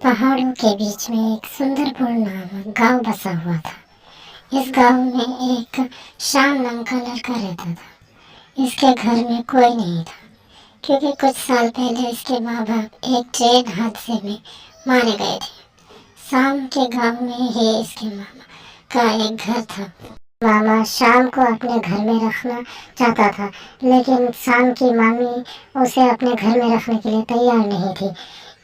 پہاڑوں کے بیچ میں ایک سندرپور نام گاؤں بسا ہوا تھا۔ اس گاؤں میں ایک شام نام کا لڑکا رہتا تھا۔ اس کے گھر میں کوئی نہیں تھا، کیونکہ کچھ سال پہلے اس کے ماں باپ ایک ٹرین حادثے میں مارے گئے تھے۔ شام کے گاؤں میں ہی اس کے ماما کا ایک گھر تھا۔ ماما شام کو اپنے گھر میں رکھنا چاہتا تھا، لیکن شام کی مامی اسے اپنے گھر میں رکھنے کے لیے تیار نہیں تھی۔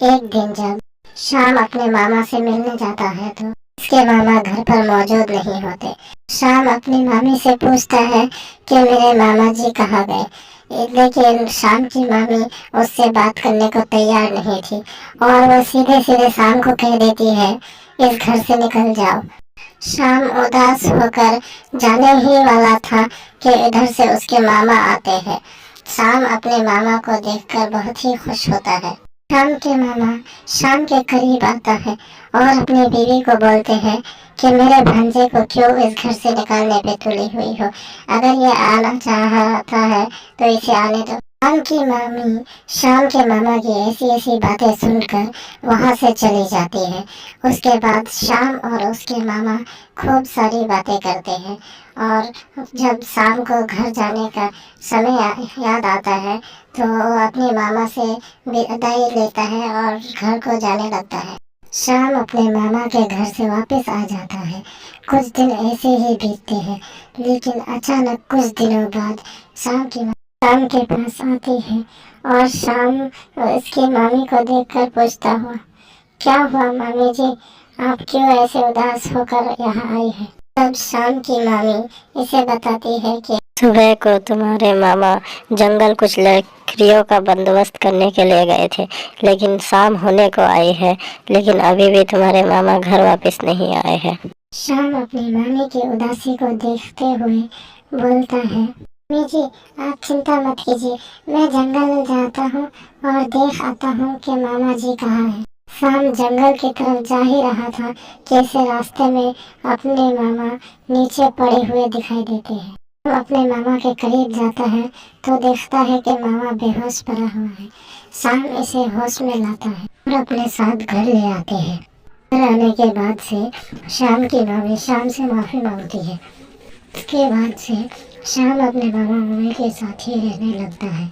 ایک دن جب شام اپنے ماما سے ملنے جاتا ہے تو اس کے ماما گھر پر موجود نہیں ہوتے۔ شام اپنی مامی سے پوچھتا ہے کہ میرے ماما جی کہاں گئے، لیکن شام کی مامی اس سے بات کرنے کو تیار نہیں تھی اور وہ سیدھے شام کو کہہ دیتی ہے، اس گھر سے نکل جاؤ۔ شام اداس ہو کر جانے ہی والا تھا کہ ادھر سے اس کے ماما آتے ہیں۔ شام اپنے ماما کو دیکھ کر بہت ہی خوش ہوتا ہے۔ شام کے ماما شام کے قریب آتا ہے اور اپنی بیوی کو بولتے ہیں کہ میرے بھانجے کو کیوں اس گھر سے نکالنے پہ تلی ہوئی ہو، اگر یہ آنا چاہتا ہے تو اسے آنے دو۔ شام کی مامی شام کے ماما کی ایسی باتیں سن کر وہاں سے چلی جاتی ہے۔ اس کے بعد شام اور اس کے ماما خوب ساری باتیں کرتے ہیں، اور جب شام کو گھر جانے کا سمے یاد آتا ہے تو وہ اپنی ماما سے وداعی لیتا ہے اور گھر کو جانے لگتا ہے۔ شام اپنے ماما کے گھر سے واپس آ جاتا ہے۔ کچھ دن ایسے ہی بیتتے ہیں، لیکن اچانک کچھ دنوں بعد شام کے پاس آتی ہے اور شام اس کی مامی کو دیکھ کر پوچھتا ہوا، کیا ہوا مامی جی، آپ کیوں ایسے اداس ہو کر یہاں آئی ہیں؟ تب شام کی مامی اسے بتاتی ہے کہ صبح کو تمہارے ماما جنگل کچھ لکڑیوں کا بندوبست کرنے کے لیے گئے تھے، لیکن شام ہونے کو آئی ہے، لیکن ابھی بھی تمہارے ماما گھر واپس نہیں آئے ہیں۔ شام اپنی مامی کی اداسی کو دیکھتے ہوئے بولتا ہے، مامی جی آپ چنتا مت کیجیے، میں جنگل جاتا ہوں اور دیکھ آتا ہوں کہ ماما جی کہاں ہیں۔ شام جنگل کی طرف جا ہی رہا تھا کہ اسے راستے میں اپنے ماما نیچے پڑے ہوئے دکھائی دیتے ہیں۔ وہ اپنے ماما کے قریب جاتا ہے تو دیکھتا ہے کہ ماما بے ہوش پڑا ہوا ہے۔ شام اسے ہوش میں لاتا ہے اور اپنے ساتھ گھر لے آتے ہیں۔ گھر آنے کے بعد سے شام کی مامی شام سے معافی مانگتی ہے۔ اس کے بعد سے شام اپنے ماما مامی کے ساتھ ہی رہنے لگتا ہے۔